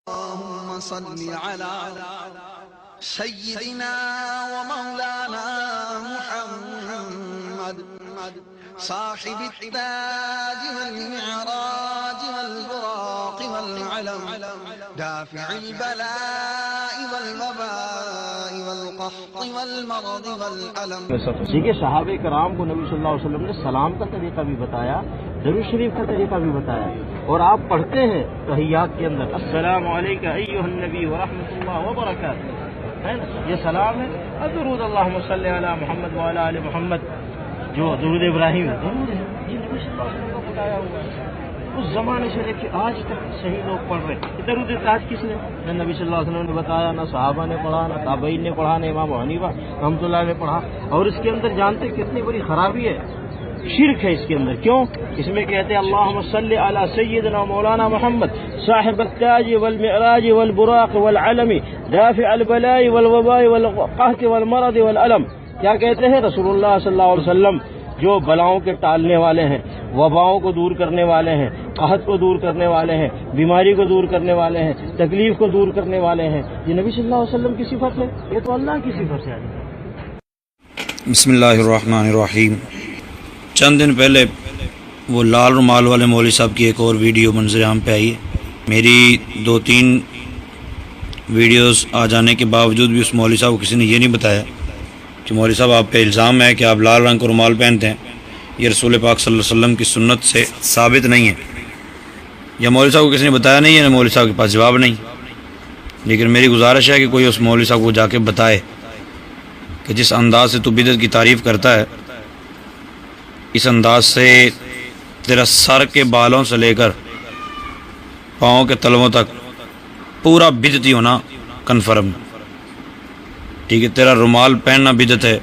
اللهم صل على سيدنا ومولانا محمد صاحب التاج والمعراج والبراق والعلم دافع البلاء والوباء والقحط والمرض والألم. ٹھیک ہے، صحابہ کرام کو نبی صلی اللہ علیہ وسلم نے سلام کا طریقہ بھی بتایا، درود شریف کا طریقہ بھی بتایا، اور آپ پڑھتے ہیں تحیات کے اندر السلام علیکم ایھا النبی ورحمۃ اللہ وبرکاتہ، ہے نا، یہ سلام ہے. اور درود اللہم صلی علی محمد وعلی آل محمد جو درود ابراہیم ہے، درود ہے، یہ نبی صلی اللہ علیہ وسلم کو بتایا ہوا ہے. اس زمانے سے لے کے آج تک صحیح لوگ پڑھ رہے ہیں. درود تاج کس نے؟ نہ نبی صلی اللہ علیہ وسلم نے بتایا، نہ صحابہ نے پڑھا، نہ تابعین نے پڑھا، نہ امام حنیفہ رحمۃ اللہ نے پڑھا. اور اس کے اندر جانتے کتنی بڑی خرابی ہے، شرک ہے اس کے اندر. کیوں؟ اس میں کہتے ہیں اللہم صلی علی سیدنا مولانا محمد صاحب التاج والمعراج والبراق والعلم دافع البلاء والوباء والقحط والمرض والألم. کیا کہتے ہیں؟ رسول اللہ صلی اللہ علیہ وسلم جو بلاؤں کے ٹالنے والے ہیں، وباؤں کو دور کرنے والے ہیں، قحط کو دور کرنے والے ہیں، بیماری کو دور کرنے والے ہیں، تکلیف کو دور کرنے والے ہیں. یہ نبی صلی اللہ علیہ وسلم کی صفت ہے، یہ تو اللہ کی صفت ہے. بسم اللہ الرحمن الرحیم. چند دن پہلے وہ لال رومال والے مولوی صاحب کی ایک اور ویڈیو منظر عام پہ آئی ہے. میری 2-3 ویڈیوز آ جانے کے باوجود بھی اس مولوی صاحب کو کسی نے یہ نہیں بتایا کہ مولوی صاحب آپ پہ الزام ہے کہ آپ لال رنگ کا رومال پہنتے ہیں، یہ رسول پاک صلی اللہ علیہ وسلم کی سنت سے ثابت نہیں ہے. یا مولوی صاحب کو کسی نے بتایا نہیں ہے، نہ مولوی صاحب کے پاس جواب نہیں. لیکن میری گزارش ہے کہ کوئی اس مولوی صاحب کو جا کے بتائے کہ جس انداز سے تو بدعت کی تعریف کرتا ہے، اس انداز سے تیرا سر کے بالوں سے لے کر پاؤں کے تلووں تک پورا بدعتی ہونا کنفرم. ٹھیک ہے، تیرا رومال پہننا بدعت ہے،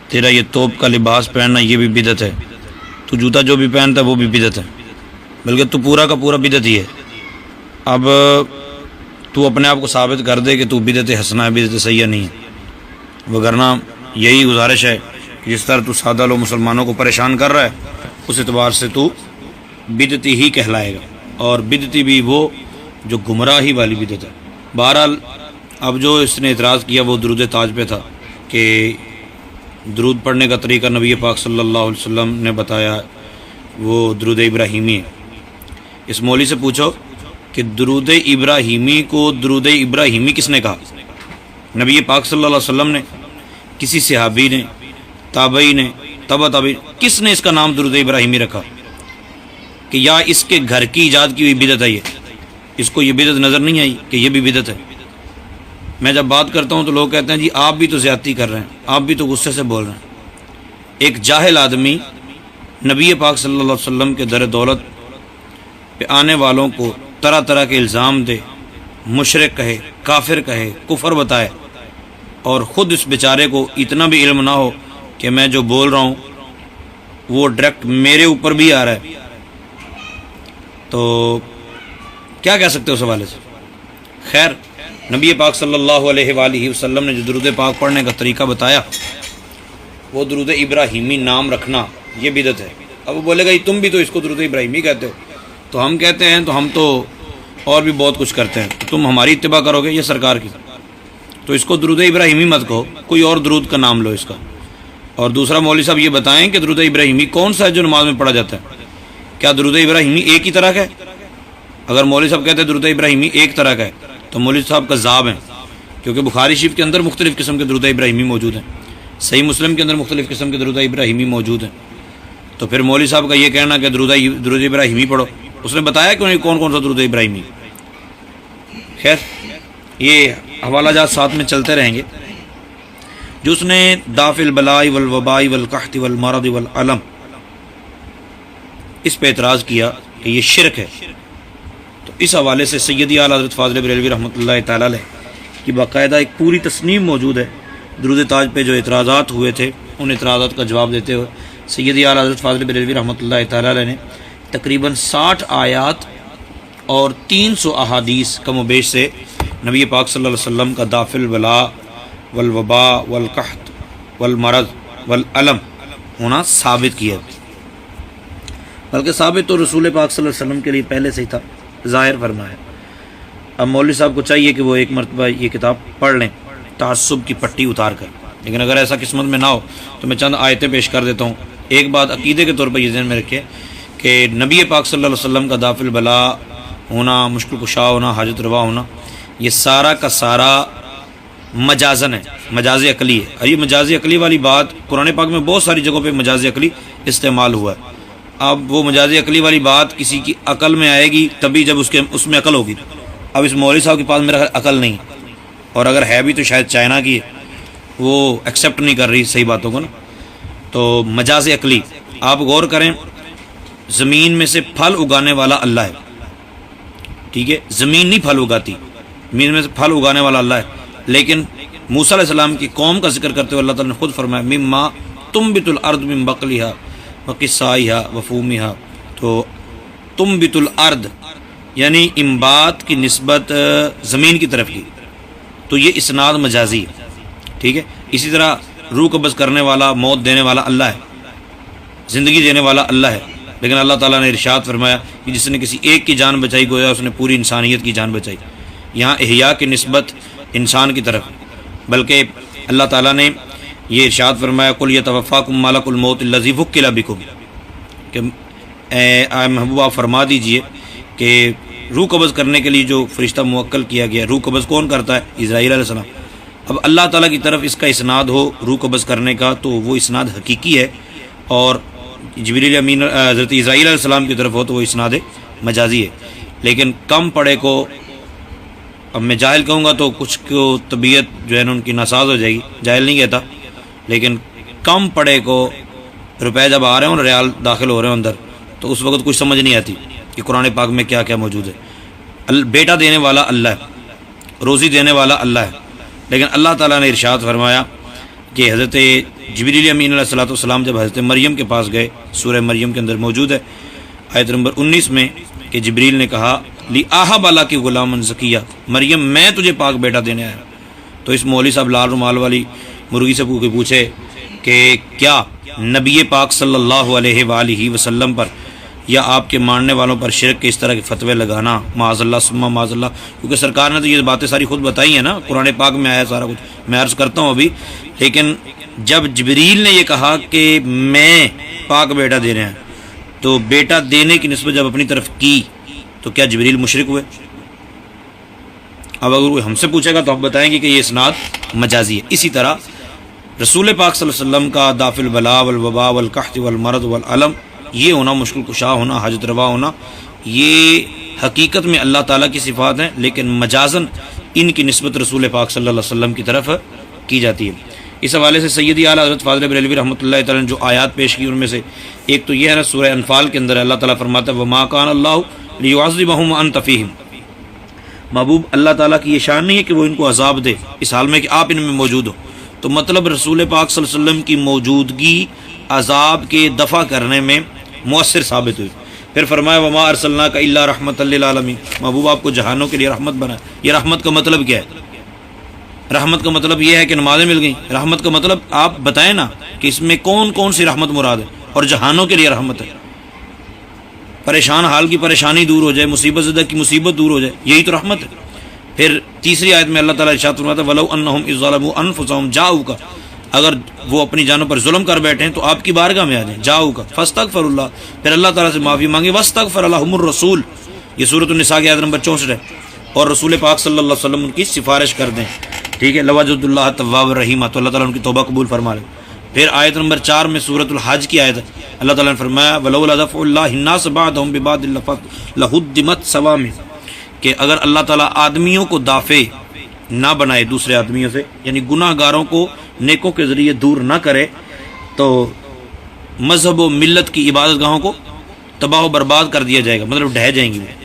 تیرا یہ توپ کا لباس پہننا یہ بھی بدعت ہے، تو جوتا جو بھی پہنتا ہے وہ بھی بدعت ہے، بلکہ تو پورا کا پورا بدعت ہی ہے. اب تو اپنے آپ کو ثابت کر دے کہ تو بدعت حسنہ ہے، بدعت سیئہ نہیں ہے. وگرنہ یہی گزارش ہے کہ جس طرح تو سادہ لوگ مسلمانوں کو پریشان کر رہا ہے، اس اعتبار سے تو بدعتی ہی کہلائے گا، اور بدعتی بھی وہ جو گمراہی والی بدعت ہے. بہرحال اب جو اس نے اعتراض کیا وہ درود تاج پہ تھا کہ درود پڑھنے کا طریقہ نبی پاک صلی اللہ علیہ وسلم نے بتایا، وہ درود ابراہیمی ہے. اس مولوی سے پوچھو کہ درود ابراہیمی کو درود ابراہیمی کس نے کہا؟ نبی پاک صلی اللہ علیہ وسلم نے؟ کسی صحابی نے؟ تابعی نے؟ تبع تابعی؟ کس نے اس کا نام درود ابراہیمی رکھا؟ کہ یا اس کے گھر کی ایجاد کی ہوئی بدعت ہے؟ یہ اس کو یہ بدعت نظر نہیں آئی کہ یہ بھی بدعت ہے؟ میں جب بات کرتا ہوں تو لوگ کہتے ہیں جی آپ بھی تو زیادتی کر رہے ہیں، آپ بھی تو غصے سے بول رہے ہیں. ایک جاہل آدمی نبی پاک صلی اللہ علیہ وسلم کے در دولت پہ آنے والوں کو طرح طرح کے الزام دے، مشرک کہے، کافر کہے، کفر بتائے، اور خود اس بیچارے کو اتنا بھی علم نہ ہو کہ میں جو بول رہا ہوں وہ ڈائریکٹ میرے اوپر بھی آ رہا ہے، تو کیا کہہ سکتے ہو اس حوالے سے؟ خیر، نبی پاک صلی اللہ علیہ وآلہ وسلم نے جو درود پاک پڑھنے کا طریقہ بتایا وہ درود ابراہیمی نام رکھنا یہ بدعت ہے. اب وہ بولے گا تم بھی تو اس کو درود ابراہیمی کہتے ہو، تو ہم کہتے ہیں تو ہم تو اور بھی بہت کچھ کرتے ہیں، تو تم ہماری اتباع کرو گے یا سرکار کی؟ تو اس کو درود ابراہیمی مت کہو، کوئی اور درود کا نام لو اس کا. اور دوسرا مولوی صاحب یہ بتائیں کہ درود ابراہیمی کون سا ہے جو نماز میں پڑھا جاتا ہے؟ کیا درود ابراہیمی ایک ہی طرح کا ہے؟ اگر مولوی صاحب کہتے ہیں درود ابراہیمی ایک طرح کا ہے تو مولوی صاحب کذاب ہیں، کیونکہ بخاری شریف کے اندر مختلف قسم کے درود ابراہیمی موجود ہیں، صحیح مسلم کے اندر مختلف قسم کے درود ابراہیمی موجود ہیں. تو پھر مولوی صاحب کا یہ کہنا کہ درود ابراہیمی پڑھو، اس نے بتایا کہ کون کون سا درود ابراہیمی. خیر، یہ حوالہ جات ساتھ میں چلتے رہیں گے. جو اس نے دافع البلاء والوباء والقحط والمرض والألم اس پہ اعتراض کیا کہ یہ شرک ہے، تو اس حوالے سے سیدی اعلیٰ حضرت فاضل بریلوی رحمۃ اللہ تعالیٰ علیہ کی باقاعدہ ایک پوری تصنیف موجود ہے. درود تاج پہ جو اعتراضات ہوئے تھے ان اعتراضات کا جواب دیتے ہوئے سیدی اعلیٰ حضرت فاضل بریلوی رحمۃ اللہ تعالیٰ علیہ نے تقریباً 60 آیات اور 300 احادیث کم و بیش سے نبی پاک صلی اللہ علیہ وسلم کا دافع البلاء والوباء والقحط والمرض والألم ہونا ثابت کیا، بلکہ ثابت تو رسول پاک صلی اللہ علیہ وسلم کے لیے پہلے سے ہی تھا، ظاہر فرمایا. اب مولوی صاحب کو چاہیے کہ وہ ایک مرتبہ یہ کتاب پڑھ لیں تعصب کی پٹی اتار کر، لیکن اگر ایسا قسمت میں نہ ہو تو میں چند آیتیں پیش کر دیتا ہوں۔ ایک بات عقیدے کے طور پر یہ ذہن میں رکھے کہ نبی پاک صلی اللہ علیہ وسلم کا دافع البلا ہونا، مشکل کشا ہونا، حاجت روا ہونا، یہ سارا کا سارا مجازن ہے، مجاز عقلی ہے۔ اور یہ مجاز عقلی والی بات قرآن پاک میں بہت ساری جگہوں پہ مجاز عقلی استعمال ہوا ہے۔ اب وہ مجاز عقلی والی بات کسی کی عقل میں آئے گی تبھی جب اس میں عقل ہوگی۔ اب اس مولوی صاحب کے پاس میرا عقل نہیں، اور اگر ہے بھی تو شاید چائنا کی ہے، وہ ایکسیپٹ نہیں کر رہی صحیح باتوں کو نا۔ تو مجاز عقلی آپ غور کریں، زمین میں سے پھل اگانے والا اللہ ہے، ٹھیک ہے، زمین نہیں پھل اگاتی، زمین میں سے پھل اگانے والا اللہ ہے، لیکن موسیٰ علیہ السلام کی قوم کا ذکر کرتے ہوئے اللہ تعالیٰ نے خود فرمایا مما تنبت الارض من بقلها وقثائها وفومها، تو تنبت الارض یعنی انبات کی نسبت زمین کی طرف کی، تو یہ اسناد مجازی ہے، ٹھیک ہے۔ اسی طرح روح قبض کرنے والا، موت دینے والا اللہ ہے، زندگی دینے والا اللہ ہے، لیکن اللہ تعالیٰ نے ارشاد فرمایا کہ جس نے کسی ایک کی جان بچائی گویا اس نے پوری انسانیت کی جان بچائی۔ یہاں احیاء کی نسبت انسان کی طرف، بلکہ اللہ تعالیٰ نے یہ ارشاد فرمایا قل یتوفاکم ملک الموت الذی وکل بکم، کہ اے محبوبہ فرما دیجئے کہ روح قبض کرنے کے لیے جو فرشتہ موکل کیا گیا، روح قبض کون کرتا ہے؟ اسرائیل علیہ السلام۔ اب اللہ تعالیٰ کی طرف اس کا اسناد ہو روح قبض کرنے کا تو وہ اسناد حقیقی ہے، اور جبریل امین حضرت اسرائیل علیہ السلام کی طرف ہو تو وہ اسناد مجازی ہے۔ لیکن کم پڑھے کو، اب میں جاہل کہوں گا تو کچھ کو طبیعت جو ہے نا ان کی ناساز ہو جائے گی، جاہل نہیں کہتا، لیکن کم پڑھے کو روپے جب آ رہے ہوں، ریال داخل ہو رہے ہوں اندر، تو اس وقت کچھ سمجھ نہیں آتی کہ قرآن پاک میں کیا کیا موجود ہے۔ بیٹا دینے والا اللہ ہے، روزی دینے والا اللہ ہے، لیکن اللہ تعالیٰ نے ارشاد فرمایا کہ حضرت جبریل امین علیہ الصلوۃ والسلام جب حضرت مریم کے پاس گئے، سورہ مریم کے اندر موجود ہے آیت نمبر 19 میں کہ جبریل نے کہا لی آہب اللہ کی غلام زکیہ، مریم میں تجھے پاک بیٹا دینے آیا۔ تو اس مولوی صاحب لال رومال والی مرغی سے پوچھے کہ کیا نبی پاک صلی اللہ علیہ وآلہ وسلم پر یا آپ کے ماننے والوں پر شرک کے اس طرح کے فتوے لگانا معاذ اللہ ثم معاذ اللہ، کیونکہ سرکار نے تو یہ باتیں ساری خود بتائی ہیں نا، قرآن پاک میں آیا سارا کچھ، میں عرض کرتا ہوں ابھی۔ لیکن جب جبریل نے یہ کہا کہ میں پاک بیٹا دے رہے ہیں، تو بیٹا دینے کی نسبت جب اپنی طرف کی تو کیا جبریل مشرک ہوئے؟ اب اگر کوئی ہم سے پوچھے گا تو ہم بتائیں گے کہ یہ اسناد مجازی ہے۔ اسی طرح رسول پاک صلی اللہ علیہ وسلم کا دافع البلاء والوباء والقحط والمرض والعلم، یہ ہونا، مشکل کشا ہونا، حاجت روا ہونا، یہ حقیقت میں اللہ تعالیٰ کی صفات ہیں، لیکن مجازن ان کی نسبت رسول پاک صلی اللہ علیہ وسلم کی طرف کی جاتی ہے۔ اس حوالے سے سیدی اعلیٰ حضرت فاضل بریلوی رحمۃ اللہ تعالیٰ نے جو آیات پیش کی ان میں سے ایک تو یہ ہے نا، سورہ انفال کے اندر اللہ تعالیٰ فرماتا ہے وما کان اللہ لیعذبہم وانت فیہم، محبوب اللہ تعالیٰ کی یہ شان نہیں ہے کہ وہ ان کو عذاب دے اس حال میں کہ آپ ان میں موجود ہو، تو مطلب رسول پاک صلی اللہ علیہ وسلم کی موجودگی عذاب کے دفع کرنے میں مؤثر ثابت ہوئی۔ پھر فرمایا وما ارسلناک الا رحمۃ للعالمین، محبوب آپ کو جہانوں کے لیے رحمت بنا۔ یہ رحمت کا مطلب کیا ہے؟ رحمت کا مطلب یہ ہے کہ نمازیں مل گئیں؟ رحمت کا مطلب آپ بتائیں نا کہ اس میں کون کون سی رحمت مراد ہے، اور جہانوں کے لیے رحمت ہے، پریشان حال کی پریشانی دور ہو جائے، مصیبت زدہ کی مصیبت دور ہو جائے، یہی تو رحمت ہے۔ پھر تیسری آیت میں اللہ تعالیٰ ارشاد فرماتا ہے وَلَوْ أَنَّهُمْ إِذْ ظَلَمُوا أَنفُسَهُمْ جَاءُوكَ، اگر وہ اپنی جانوں پر ظلم کر بیٹھیں تو آپ کی بارگاہ میں آ جائیں، جاؤکا فاستغفر اللہ، پھر اللہ تعالیٰ سے معافی مانگے، واستغفر لهم الرسول، یہ سورۃ النساء کی آیت نمبر 64 ہے، اور رسول پاک صلی اللہ علیہ وسلم ان کی سفارش کر دیں، ٹھیک ہے، لوجد اللہ تواب الرحیم، تو اللہ تعالیٰ ان کی توبہ قبول فرما لے۔ پھر آیت نمبر 4 میں سورۃ الحج کی آیت ہے، اللہ تعالیٰ نے فرمایا ولولا دفع اللہ الناس بعضهم ببعض لہدمت صوامع، کہ اگر اللہ تعالیٰ آدمیوں کو دافع نہ بنائے دوسرے آدمیوں سے، یعنی گناہ گاروں کو نیکوں کے ذریعے دور نہ کرے، تو مذہب و ملت کی عبادت گاہوں کو تباہ و برباد کر دیا جائے گا، مطلب ڈھہ جائیں گی وہ۔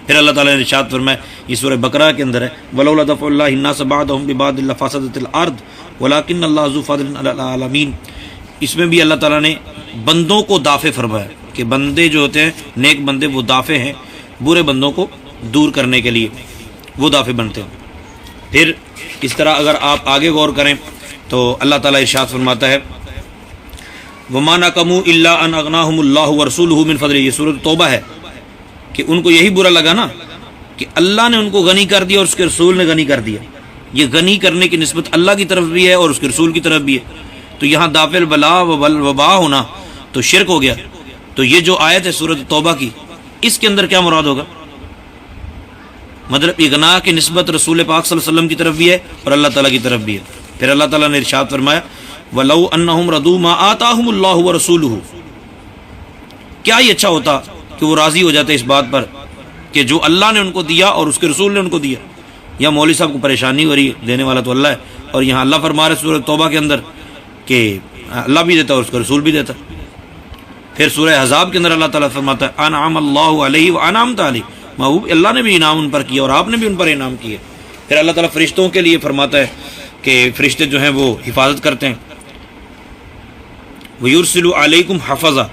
پھر اللہ تعالیٰ نے ارشاد فرمایا، یہ سورہ بقرہ کے اندر ہے ولولا دفع اللہ الناس بعضهم ببعض لفسدت الارض ولکن اللہ ذو فضل علی العالمین، اس میں بھی اللہ تعالیٰ نے بندوں کو دافع فرمایا کہ بندے جو ہوتے ہیں نیک بندے وہ دافع ہیں برے بندوں کو دور کرنے کے لیے، وہ دافع بنتے ہیں۔ پھر اس طرح اگر آپ آگے غور کریں تو اللہ تعالیٰ ارشاد فرماتا ہے وَمَا نَقَمُوا إِلَّا أَنْ أَغْنَاهُمُ اللَّهُ وَرَسُولُهُ مِنْ فَضْلِهِ، یہ سورۃ توبہ ہے کہ ان کو یہی برا لگا نا کہ اللہ نے ان کو غنی کر دیا اور اس کے رسول نے غنی کر دیا. یہ غنی کرنے کی نسبت اللہ کی طرف بھی ہے اور اس کے رسول کی طرف بھی ہے. تو یہاں دافع البلا وبا ہونا تو شرک ہو گیا. تو یہ جو آیت ہے سورۃ توبہ کی، اس کے اندر کیا مراد ہوگا؟ مطلب اغنا کی نسبت رسول پاک صلی اللہ علیہ وسلم کی طرف بھی ہے اور اللہ تعالیٰ کی طرف بھی ہے. پھر اللہ تعالیٰ نے ارشاد فرمایا وَلَوْ أَنَّهُمْ رَضُوا مَا آتَاهُمُ اللَّهُ وَرَسُولُهُ، کیا یہ اچھا ہوتا کہ وہ راضی ہو جاتے اس بات پر کہ جو اللہ نے ان کو دیا اور اس کے رسول نے ان کو دیا. یا مولوی صاحب کو پریشانی ہو رہی ہے، دینے والا تو اللہ ہے، اور یہاں اللہ فرما رہے سورۃ توبہ کے اندر کہ اللہ بھی دیتا اور اس کا رسول بھی دیتا. پھر سورہ احزاب کے اندر اللہ تعالیٰ فرماتا ہے انعم اللہ علیہ وانعمت علیہ، محبوب اللہ نے بھی انعام ان پر کیا اور آپ نے بھی ان پر انعام کیا. پھر اللہ تعالیٰ فرشتوں کے لیے فرماتا ہے کہ فرشتے جو ہیں وہ حفاظت کرتے ہیں. وَيُرْسِلُ عَلَيْكُمْ حَفَظًا،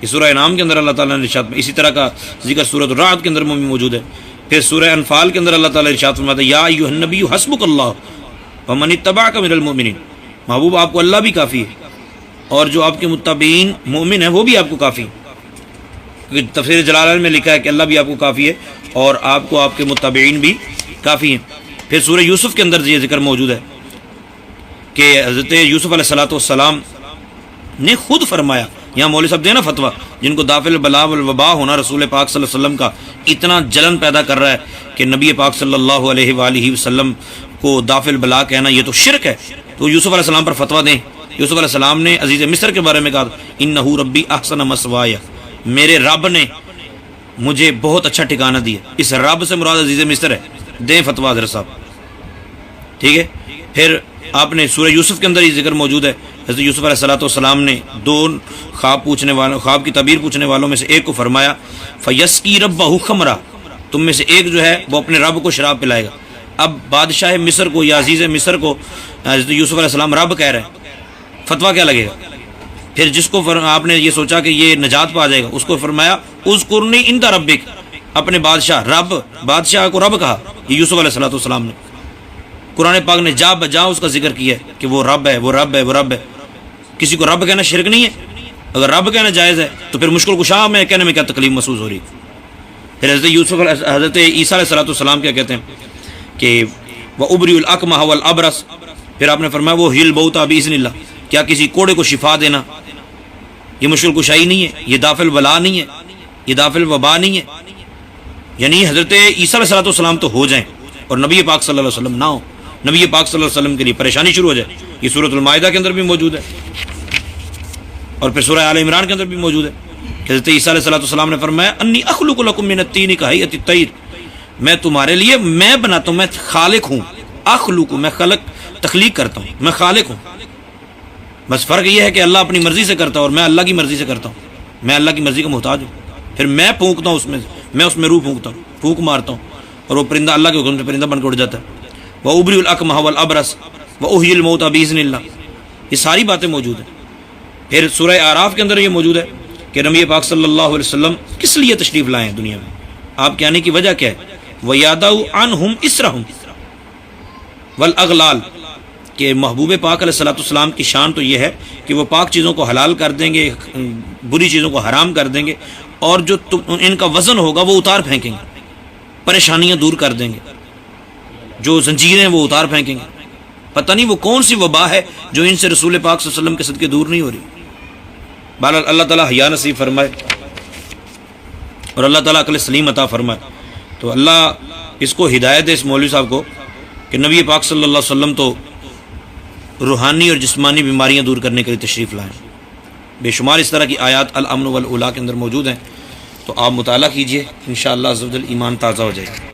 اس سورہ انعام کے اندر اللہ تعالیٰ نے ارشاد. اسی طرح کا ذکر سورۃ الرعد کے اندر بھی موجود ہے. پھر سورہ انفال کے اندر اللہ تعالیٰ ارشاد فرماتا ہے یا ایھا النبی حسبک اللہ ومن اتبعک من المؤمنین، محبوب آپ کو اللہ بھی کافی ہے اور جو آپ کے متبعین مومن ہیں وہ بھی آپ کو کافی ہے. کیونکہ تفسیر جلالین میں لکھا ہے کہ اللہ بھی آپ کو کافی ہے اور آپ کو آپ کے متبعین بھی کافی ہیں. پھر سورہ یوسف کے اندر یہ ذکر موجود ہے کہ حضرت یوسف علیہ السلام نے خود فرمایا، یہاں مولوی صاحب دینا فتویٰ جن کو دافع البلا والوبا ہونا رسول پاک صلی اللہ علیہ وسلم کا اتنا جلن پیدا کر رہا ہے کہ نبی پاک صلی اللہ علیہ وآلہ وسلم کو دافع البلا کہنا یہ تو شرک ہے. تو یوسف علیہ السلام پر فتویٰ دیں. یوسف علیہ السلام نے عزیز مصر کے بارے میں کہا انہ ربی احسن مثوایا، میرے رب نے مجھے بہت اچھا ٹھکانہ دیا. اس رب سے مراد عزیز مصر ہے. دیں فتویٰ حضرت صاحب، ٹھیک ہے. پھر آپ نے سورہ یوسف کے اندر یہ ذکر موجود ہے، حضرت یوسف علیہ السلام نے دو خواب کی تعبیر پوچھنے والوں میں سے ایک کو فرمایا فَيَسْقِي رَبَّهُ خَمْرًا، تم میں سے ایک جو ہے وہ اپنے رب کو شراب پلائے گا. اب بادشاہ مصر کو یا عزیز مصر کو حضرت یوسف علیہ السلام رب کہہ رہے ہیں، فتویٰ کیا لگے گا؟ پھر جس کو آپ نے یہ سوچا کہ یہ نجات پا جائے گا اس کو فرمایا اذکرنی عند ربک، اپنے بادشاہ کو رب کہا. یہ یوسف علیہ السلام نے قرآن پاک نے جا بجا اس کا ذکر کیا ہے کہ وہ رب ہے، وہ رب ہے، وہ رب ہے. کسی کو رب کہنا شرک نہیں ہے؟ اگر رب کہنا جائز ہے تو پھر مشکل کشا میں کہنے میں کیا تکلیف محسوس ہو رہی؟ پھر حضرت عیسیٰ علیہ السلام کیا کہتے ہیں کہ وَأُبْرِئُ الْأَكْمَحَ وَالْأَبْرَصَ، پھر آپ نے فرمایا وہ ہل بوتا بِإِذْنِ اللَّهِ، کیا کسی کوڑے کو شفا دینا یہ مشکل کشائی نہیں ہے؟ یہ دافع البلا نہیں ہے؟ یہ دافع الوبا نہیں ہے؟ یعنی حضرت عیسیٰ علیہ السلام تو ہو جائیں اور نبی پاک صلی اللہ علیہ وسلم نہ ہو، نبی پاک صلی اللہ علیہ وسلم کے لیے پریشانی شروع ہو جائے. یہ سورۃ المائدہ کے اندر بھی موجود ہے اور پھر سورہ آل عمران کے اندر بھی موجود ہے کہ حضرت عیسیٰ علیہ السلام نے فرمایا انی اخلق لکم من الطین کہیئۃ الطیر، میں تمہارے لیے میں بناتا ہوں، میں خالق ہوں. اخلق، میں تخلیق کرتا ہوں، میں خالق ہوں. بس فرق یہ ہے کہ اللہ اپنی مرضی سے کرتا ہے اور میں اللہ کی مرضی سے کرتا ہوں. میں اللہ کی مرضی کا محتاج ہوں. پھر میں پھونکتا ہوں میں اس میں روح پھونکتا ہوں، پھونک مارتا ہوں اور وہ پرندہ اللہ کے حکم سے پرندہ بن کے اڑ جاتا ہے. وَأُبْرِئُ الْأَكْمَحَ وَالْأَبْرَصَ وَأُحْيِي الْمَوْتَى بِإِذْنِ اللَّهِ، یہ ساری باتیں موجود ہیں. پھر سورہ اعراف کے اندر یہ موجود ہے کہ نبی پاک صلی اللہ علیہ وسلم کس لیے تشریف لائے ہیں دنیا میں، آپ کے آنے کی وجہ کیا ہے؟ وَيَضَعُ عَنْهُمْ إِصْرَهُمْ وَالْأَغْلَالَ، کہ محبوب پاک علیہ السلام کی شان تو یہ ہے کہ وہ پاک چیزوں کو حلال کر دیں گے، بری چیزوں کو حرام کر دیں گے، اور جو ان کا وزن ہوگا وہ اتار پھینکیں گے، پریشانیاں دور کر دیں گے، جو زنجیریں وہ اتار پھینکیں گے. پتہ نہیں وہ کون سی وبا ہے جو ان سے رسول پاک صلی اللہ علیہ وسلم کے صدقے دور نہیں ہو رہی. بہرحال اللہ تعالیٰ حیا نصیب فرمائے اور اللہ تعالیٰ عقل سلیم عطا فرمائے. تو اللہ اس کو ہدایت ہے اس مولوی صاحب کو کہ نبی پاک صلی اللہ علیہ وسلم تو روحانی اور جسمانی بیماریاں دور کرنے کے لیے تشریف لائیں. بے شمار اس طرح کی آیات الامن والاولا کے اندر موجود ہیں، تو آپ مطالعہ کیجئے، انشاءاللہ عز و جل ایمان تازہ ہو جائے گا.